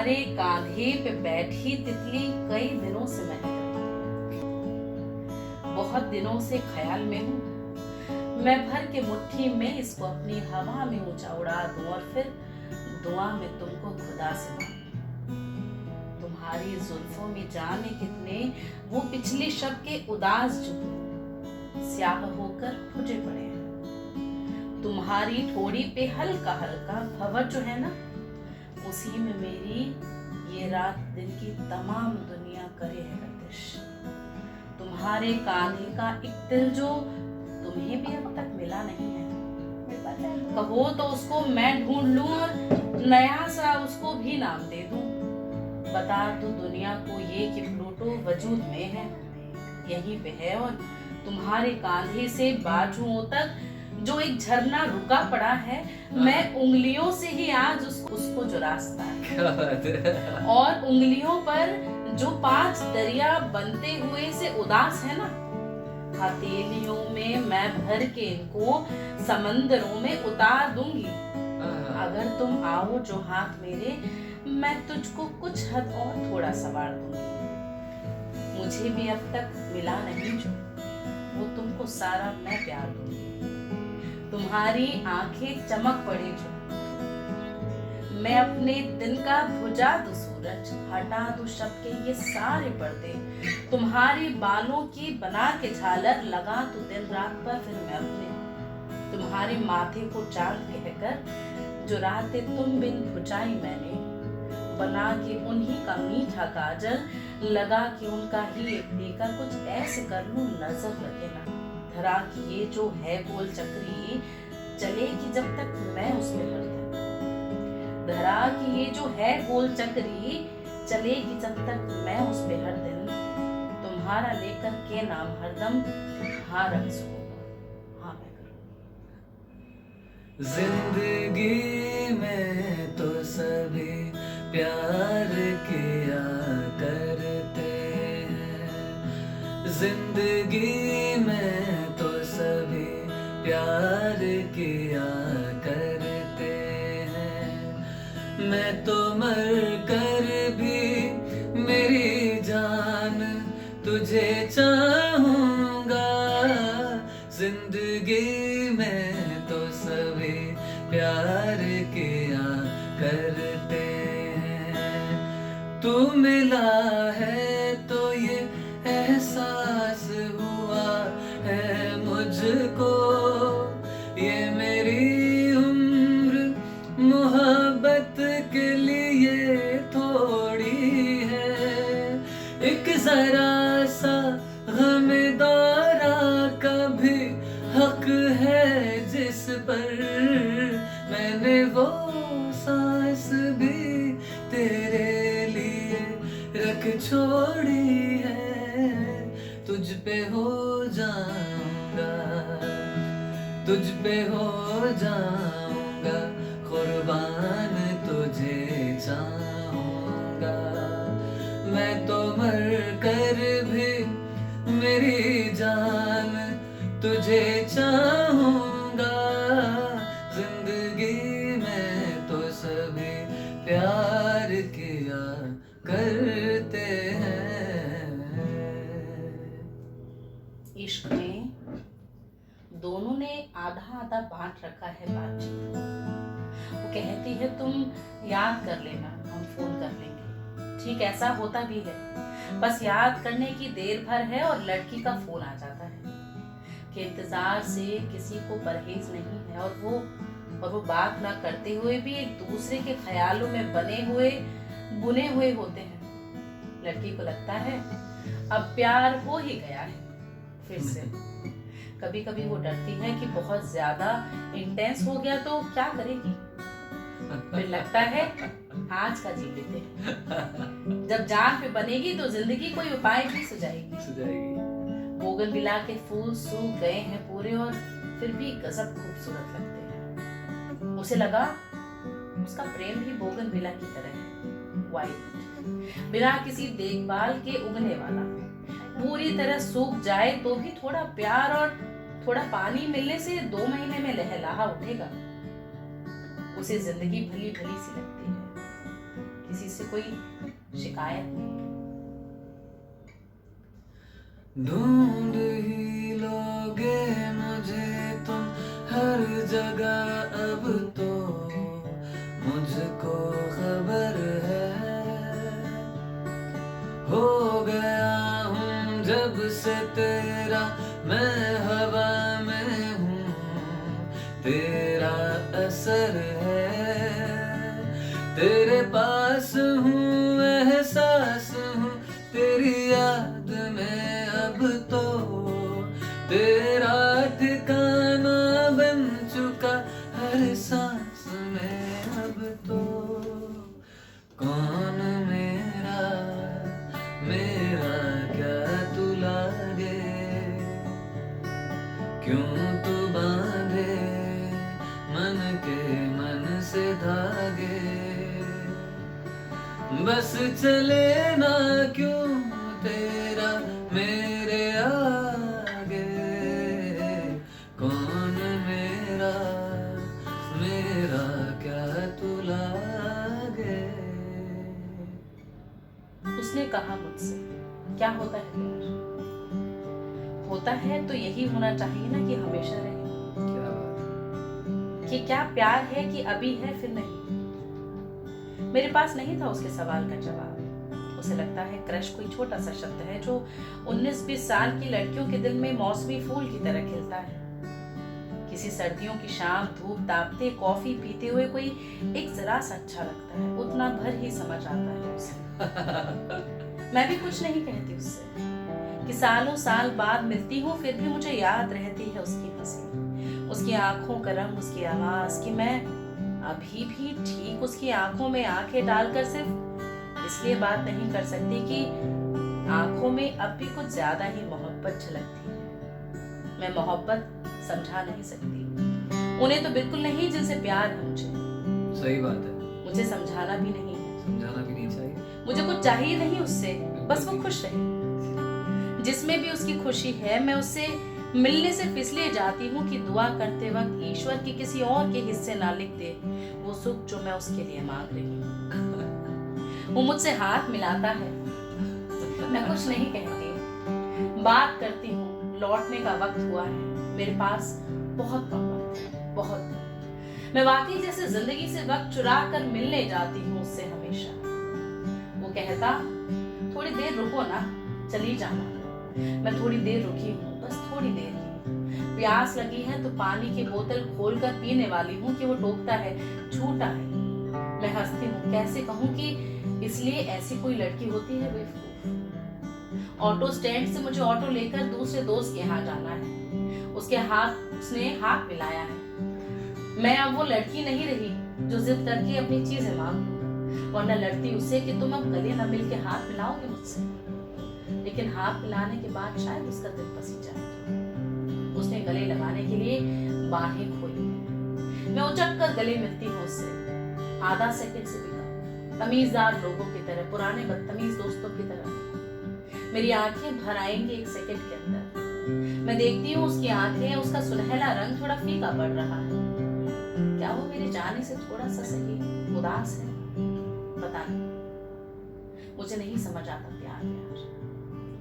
तुम्हारे कांधे पे बैठी तितली कई दिनों से महक रही, बहुत दिनों से ख्याल में हूँ मैं भर के मुट्ठी में इसको अपनी हवा में ऊंचा उड़ा दूं और फिर दुआ में तुमको खुदा से मांगूं। तुम्हारी जुल्फों में जाने कितने वो पिछले शब के उदास जुगनू स्याह होकर मुझे पड़े हैं। तुम्हारी ठोड़ी पे हल्का हल्का भंवर जो है ना, उसी में मेरी ये रात दिन की तमाम दुनिया करे है गर्दिश। तुम्हारे कांधे का एक दिल जो तुम्हें भी अब तक मिला नहीं है, कहो तो उसको मैं ढूंढ लूं और नया सा उसको भी नाम दे दूं। बता दो दुनिया को ये कि प्लूटो वजूद में है, यहीं पे है। और तुम्हारे कांधे से बाजुओं तक जो एक झरना रुका पड़ा है, मैं उंगलियों से ही आज उसको जो रास्ता है। क्या बात है। और उंगलियों पर जो 5 दरिया बनते हुए से उदास है ना, हथेलियों में मैं भर के इनको समंदरों में उतार दूंगी। अगर तुम आओ जो हाथ मेरे, मैं तुझको कुछ हद और थोड़ा सवार दूंगी। मुझे भी अब तक मिला नहीं जो, वो तुमको सारा मैं प्यार दूंगी। तुम्हारी आंखें चमक पड़े जो, मैं अपने दिन का बुझा दूं सूरज, हटा दूं शब के ये सारे पर्दे। तुम्हारे बालों की बना के झालर लगा दूं दिन रात पर फिर मैं अपने। तुम्हारे माथे को चांद कहकर जो रातें तुम बिन बुझाई मैंने, बना के उन्हीं का मीठा काजल लगा के उनका ही एक देकर कुछ ऐसे कर लूं नजर लगे ना। धरा की ये जो है गोल चक्री चलेगी जब तक मैं उसमें हरदम। धरा की ये जो है गोल चक्री चलेगी जब तक मैं उस पे हर दिन तुम्हारा लेकर के नाम हरदम हाँ रक्स होगा, हाँ मैं करूँगी। जिंदगी में तो सभी प्यार किया करते हैं, जिंदगी में तो सभी प्यार किया करते हैं। मैं तो मर कर भी मेरी जान तुझे चाहूंगा, जिंदगी में तो सभी प्यार किया करते हैं। तू मिला है तो ये एहसास हुआ है मुझको, ये मेरी उम्र मोहब्बत के लिए थोड़ी है। एक जरा सा गम दौरा का भी हक है जिस पर मैंने वो सांस भी तेरे लिए रख छोड़ी है। तुझ पे हो जाऊंगा, तुझ पे हो जाऊंगा कुर्बान, तुझे चाहूंगा। मैं तो मर कर भी मेरी जान तुझे चाहूंगा, जिंदगी में तो सभी प्यार किया करते हैं। इश्क में दोनों ने आधा आधा बांट रखा है बातचीत को। वो कहती है तुम याद कर लेना, हम फोन कर लेंगे। ठीक ऐसा होता भी है, बस याद करने की देर भर है और लड़की का फोन आ जाता है कि इंतजार से किसी को परहेज नहीं है। और वो बात ना करते हुए भी एक दूसरे के ख्यालों में बुने हुए होते हैं। लड़की को लगता है अब प्यार हो ही गया है फिर से। कभी कभी वो डरती है कि बहुत ज्यादा इंटेंस हो गया तो क्या करेगी। फिर लगता है आज का जी लेते हैं, जब जान पे बनेगी तो जिंदगी कोई उपाय भी सुझाएगी। बोगनविला के फूल सूख गए हैं पूरे और फिर भी गजब खूबसूरत लगते हैं। उसे लगा उसका प्रेम भी बोगनविला की तरह है, वाइट, बिना किसी देखभाल के उगने वाला। पूरी तरह सूख जाए तो भी थोड़ा प्यार और थोड़ा पानी मिलने से 2 महीने में लहलहा उठेगा। उसे जिंदगी भली भली सी लगती है, किसी से कोई शिकायत नहीं। ढूंढ ही लोगे मुझे तुम हर जगह, अब तो मुझको खबर है। हो गया हूँ जब से तेरा, मैं हवा में हूँ, तेरा असर है। तेरे पास हूँ, एहसास हूँ तेरी याद में, अब तो तेरा ठिकाना बन चुका हर सांस में। अब तो कौन मेरा, मेरा क्या तू लागे, क्यों तू बांधे मन के मन से धागे। बस चले ना क्यों तेरा मेरे आगे, कौन मेरा, मेरा क्या तू लागे। उसने कहा मुझसे, क्या होता है प्यार? होता है तो यही होना चाहिए ना कि हमेशा रहे। क्या बात। कि क्या प्यार है कि अभी है फिर नहीं। मेरे पास नहीं था उसके सवाल का जवाब। उसे लगता है क्रश कोई छोटा सा शब्द है जो 19-20 साल की लड़कियों के दिल में मौसमी फूल की तरह खिलता है। किसी सर्दियों की शाम धूप तापते कॉफी पीते हुए कोई एक जरा सा अच्छा लगता है, उतना भर ही समझ आता है उसे। मैं भी कुछ नहीं कहती उससे कि सालों साल बाद मिलती हूँ फिर भी मुझे याद रहती है उसकी हंसी, उसकी आंखों का रंग, उसकी आवाज, कि मैं अभी भी ठीक उसकी आंखों में आंखें डालकर सिर्फ इसलिए बात नहीं कर सकती कि आंखों में अब भी कुछ ज्यादा ही मोहब्बत झलकती है। मैं मोहब्बत समझा नहीं सकती, उन्हें तो बिल्कुल नहीं जिनसे प्यार है मुझे। सही बात है, मुझे समझाना भी नहीं है, समझाना भी नहीं चाहिए। मुझे कुछ चाहिए नहीं उससे, बस वो खुश रहे। जिसमें भी उसकी खुशी है मैं उससे मिलने सिर्फ इसलिए जाती हूँ कि दुआ करते वक्त ईश्वर के किसी और के हिस्से ना लिख दे वो सुख जो मैं उसके लिए मांग रही हूँ। वो मुझसे हाथ मिलाता है, मैं कुछ नहीं कहती, बात करती हूँ। लौटने का वक्त हुआ है, मेरे पास बहुत कम वक्त है, बहुत कम। मैं वाकई जैसे जिंदगी से वक्त चुरा कर मिलने जाती हूँ उससे हमेशा। वो कहता थोड़ी देर रुको ना, चली जाना। मैं थोड़ी देर रुकी हूँ, बस थोड़ी देर ही। प्यास लगी है तो पानी की बोतल खोलकर पीने वाली हूँ कि वो टोकता है झूठा है। मैं हंसती हूँ, कैसे कहूँ कि इसलिए ऐसी कोई लड़की होती है बेवकूफ। ऑटो स्टैंड से मुझे ऑटो लेकर दूसरे दोस्त के यहाँ जाना है। उसने हाथ मिलाया है। मैं अब वो लड़की नहीं रही जो जिद करके अपनी चीजें मांग लूं, वरना लड़ती उससे कि तुम अब गले न मिल के हाथ मिलाओगे मुझसे। लेकिन हाथ मिलाने के बाद शायद उसका दिल पसी जाए। उसने गले लगाने के लिए बाहें खोली। मैं उचक कर गले मिलती हूँ उससे, आधा सेकंड से भी कम, तमीजदार लोगों की तरह, पुराने बदतमीज दोस्तों की तरह। मेरी आंखें भर आएंगी एक सेकंड के अंदर। मैं देखती हूँ उसकी आंखें, उसका सुनहला रंग थोड़ा फीका पड़ रहा है। क्या वो मेरे जाने से थोड़ा सा सही उदास है? पता नहीं, मुझे नहीं समझ आता प्यार।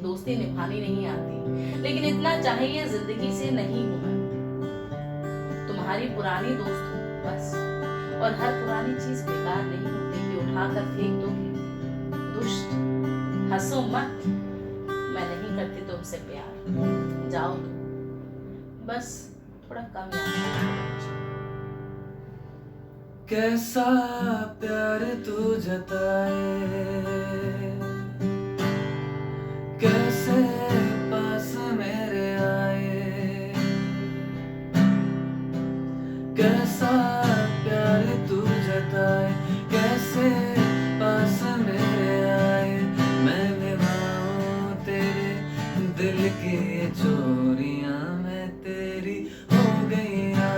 दोस्ती निभानी नहीं आती, लेकिन इतना चाहिए जिंदगी से नहीं हूं मैं। तुम्हारी पुरानी दोस्त हूं बस, और हर पुरानी चीज बेकार नहीं होती कि उठाकर फेंक दोगे। दुष्ट, हंसो मत, मैं नहीं करती तुमसे प्यार, जाओ तुम, बस थोड़ा कम याद। कैसा प्यार तू जताए, कैसे पास मेरे आए, कैसा प्यार तू जताए, कैसे पास मेरे आए। मैं निभाऊं तेरे दिल की चोरियां, मैं तेरी हो गईया,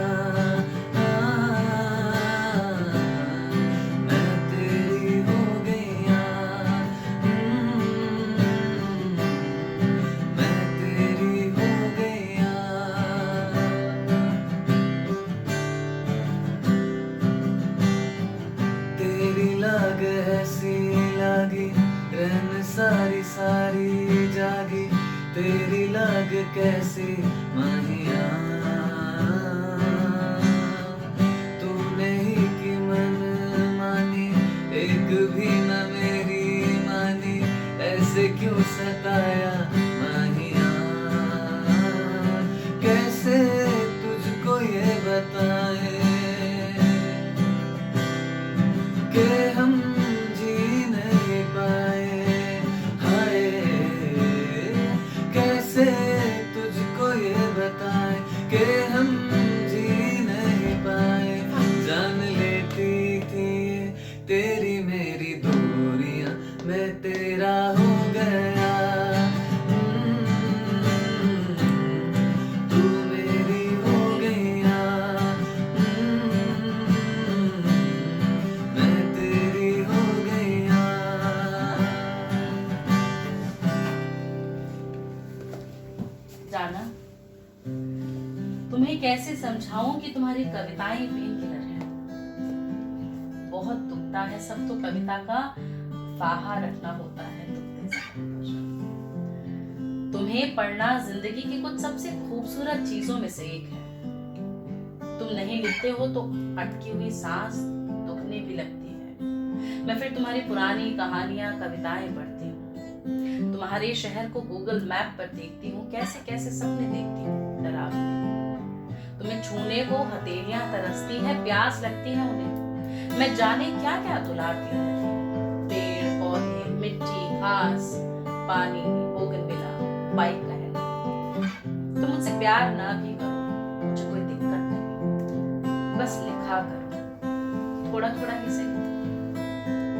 मैं तेरी हो गईया। कैसी माहिया, तूने ही की मन मानी, एक भी न मेरी मानी, ऐसे क्यों सताया माहिया। कैसे तुझको ये बताए कि हम जी नहीं पाए, हाय कैसे तुझको ये बताए कि हम जी नहीं पाए। जान लेती थी तेरी मेरी दूरियां, मैं तेरा हो गया, तू मेरी हो गईया, मैं तेरी हो गईया। जाना, तुम्हें कैसे समझाऊं कि तुम्हारी कविताएं पेन किलर है। बहुत दुखता है, सब तो कविता का फाहा रखना होता है दुखते समय पर। तुम्हें पढ़ना जिंदगी की कुछ सबसे खूबसूरत चीजों में से एक है। तुम नहीं लिखते हो तो अटकी हुई सांस दुखने भी लगती है। मैं फिर तुम्हारी पुरानी कहानियां कविताएं पढ़ती हूँ, तुम्हारे शहर को गूगल मैप पर देखती हूँ, कैसे कैसे सपने देखती हूँ डरावने। तुम्हें छूने को हथेलियां तरसती है, प्यास लगती है उन्हें। मैं जाने क्या क्या दुलारती हूँ, पेड़ पौधे, मिट्टी, घास, पानी, बोगनविला, बाइक का है। तुम मुझसे प्यार ना भी करो, मुझे कोई दिक्कत नहीं, बस लिखा करो थोड़ा थोड़ा ही सही।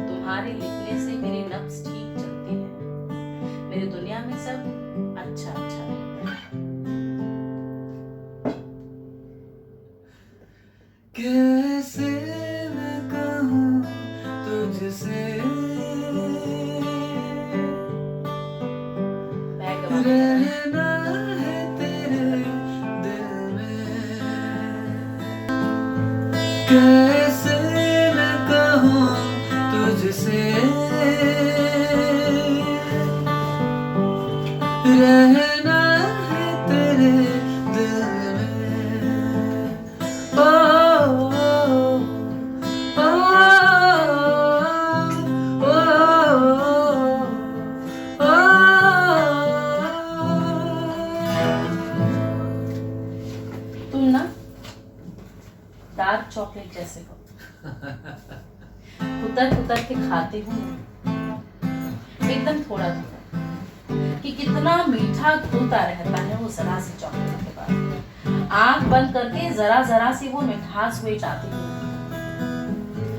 तुम्हारे लिखने से मेरी नब्ज ठीक चलती है, मेरी दुनिया में सब अच्छा अच्छा रहता है। कैसे मैं कहूँ तुझसे, रहना है तेरे दिल में। कैसे मैं कहूँ तुझसे, रहना है तेरे दिल में। ओ, तुम ना डार्क चॉकलेट जैसे हो, कुतर कुतर के खाते हो एकदम थोड़ा थोड़ा, कि कितना मीठा घुलता रहता है वो जरा सी चॉकलेट के बाद। आंख बंद करके जरा जरा सी वो मिठास हुई जाती है।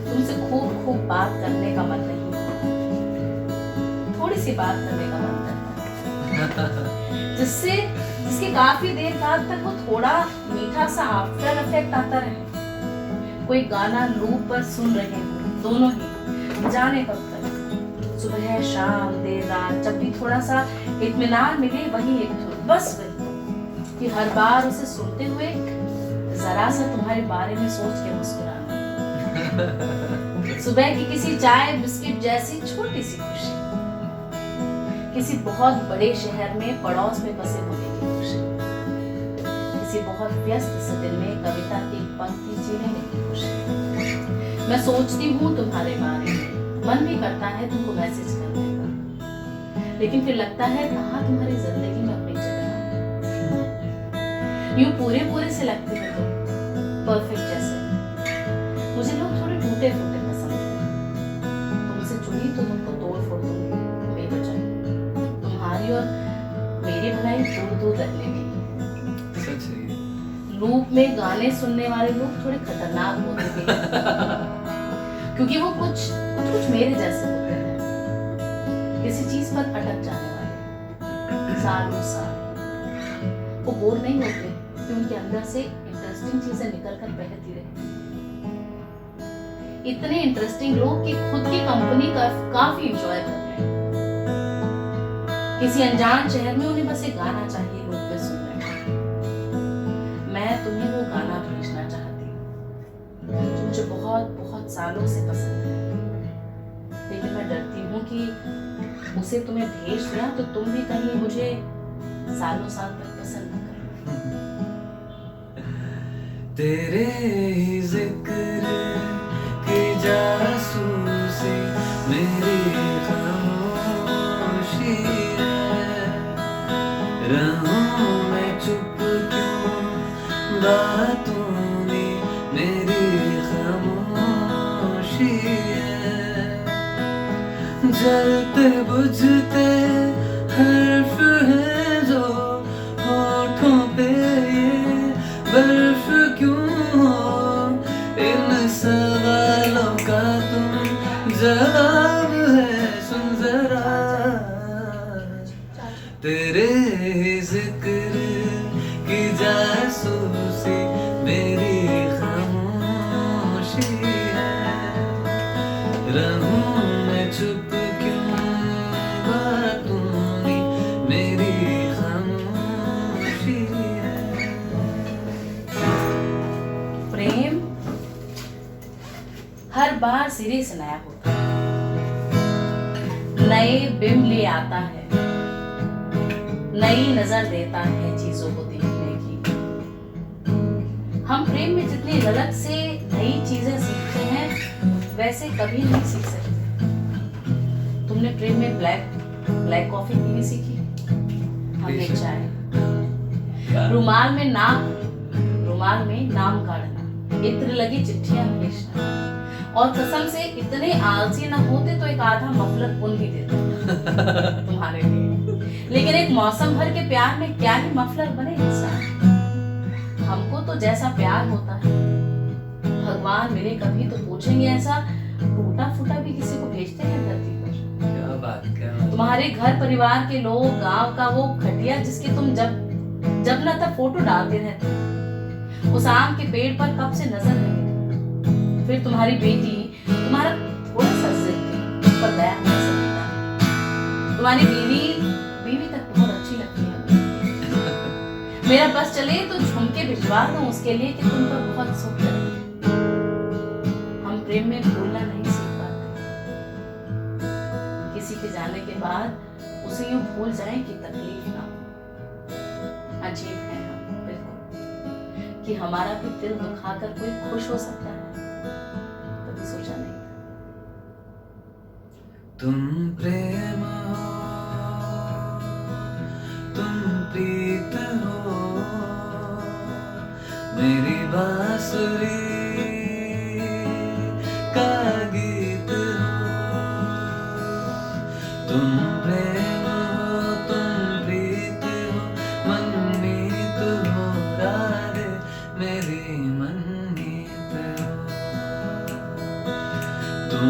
तुमसे खूब खूब बात करने का मन नहीं, थोड़ी सी बात करने का मन करता है, जिसके काफी देर बाद तक वो थोड़ा मीठा सा आफ्टर इफेक्ट आता रहे। कोई गाना लूप पर सुन रहे हो दोनों ही, जाने कब तक, सुबह शाम देर रात, जब भी थोड़ा सा इत्मीनान मिले वही एक धुन, बस वही, कि हर बार उसे सुनते हुए जरा सा तुम्हारे बारे में सोच के मुस्कुराना। सुबह की किसी चाय बिस्किट जैसी छोटी सी खुशी, किसी बहुत बड़े शहर में पड़ोस में बसे होने की खुशी, किसी बहुत व्यस्त से दिन में कविता की एक पंक्ति जी लेने की खुशी। मैं सोचती हूँ तुम्हारे बारे में, मन भी करता है तुमको मैसेज करने का, लेकिन फिर लगता है कहाँ तुम्हारी जिंदगी में अपनी जगह। यूं पूरे पूरे से लगते हो तुम, परफेक्ट जैसे। मुझे लोग थोड़े टूटे फूटे पसंद है, तुमसे जुड़ी तो तुमको तोड़ फोड़ दूंगी बेवजह। तुम्हारी और मेरी भलाई दूर दूर रहने की। सच है। लूप में गाने सुनने वाले लोग थोड़े खतरनाक होते हैं, क्योंकि वो कुछ कुछ मेरे जैसे होते हैं, किसी चीज पर अटक जाने वाले सालों साल। वो बोर नहीं होते कि उनके अंदर से इंटरेस्टिंग चीजें निकल कर बहती रहे। इतने इंटरेस्टिंग लोग कि खुद की कंपनी का काफी एंजॉय करते हैं। किसी अनजान शहर में उन्हें बस एक गाना चाहिए लोग पे सुनने को। मैं तुम्हें वो गाना भेजना चाहती हूँ जो मुझे बहुत बहुत सालों से पसंद है, लेकिन मैं डरती हूँ कि उसे तुम्हें भेज दिया तो तुम भी कहीं मुझे सालों साल तक पसंद न करना। तेरे ही जिक्र की जासूसी मेरी खामोशी है। रहूं मैं चुप क्यों, बातों में मेरी खामोशी है। जलते बुझते हर्फ है जो होठों पे, ये बर्फ क्यों हो, इन सवालों का तुम जवाब है सुन जरा। तेरे ही जिक्र की जासूसी मेरी खामोशी है। रहूं मैं चुप क्यों, बातों में मेरी खामोशी है। प्रेम हर बार सिरे से नया होता है, नए बिंब ले आता है, नई नजर देता है चीजों को देखने की। हम प्रेम में जितनी गलत से नई चीजें सीखते हैं, वैसे कभी नहीं सीख सकते। तुमने प्रेम में ब्लैक कॉफी पीनी सीखी, हमने चाय। रुमाल में नाम काटना, इत्र लगी चिट्ठियां भेजना, और कसम से इतने आलसी ना होते तो एक आधा मफलर उन भी देते तुम्हारे लिए। लेकिन एक मौसम भर के प्यार में क्या ही मफलर बने इंसान। हमको तो जैसा प्यार होता है, भगवान मिले कभी तो पूछेंगे ऐसा टूटा फूटा भी किसी को भेजते हैं धरती पर। क्या बात। तुम्हारे घर परिवार के लोग, गांव का वो खटिया जिसकी तुम जब न तब फोटो डालते रहते, उस आम के पेड़ पर कब से नजर लगे। फिर तुम्हारी बेटी तुम्हारा थोड़ा सा जिद पर दया नहीं सकता। तुम्हारी बीवी तक बहुत अच्छी लगती है। मेरा बस चले तो झुमके भिजवा दूं उसके लिए कि तुम पर बहुत सुख लगे। हम प्रेम में भूलना नहीं सीख पाते। किसी के जाने के बाद उसे यूं भूल जाएं कि तकलीफ ना हो। अजीब है हम बिल्कुल कि हमारा भी दिल दुखाकर कोई खुश हो सकता है, कभी सोचा नहीं। तुम प्रेम हो, तुम प्रीत हो, मेरी बांसुरी का गीत हो। तुम प्रेम हो, तुम प्रीत हो, मनमीत हो, राधे मेरी मनमीत हो। तुम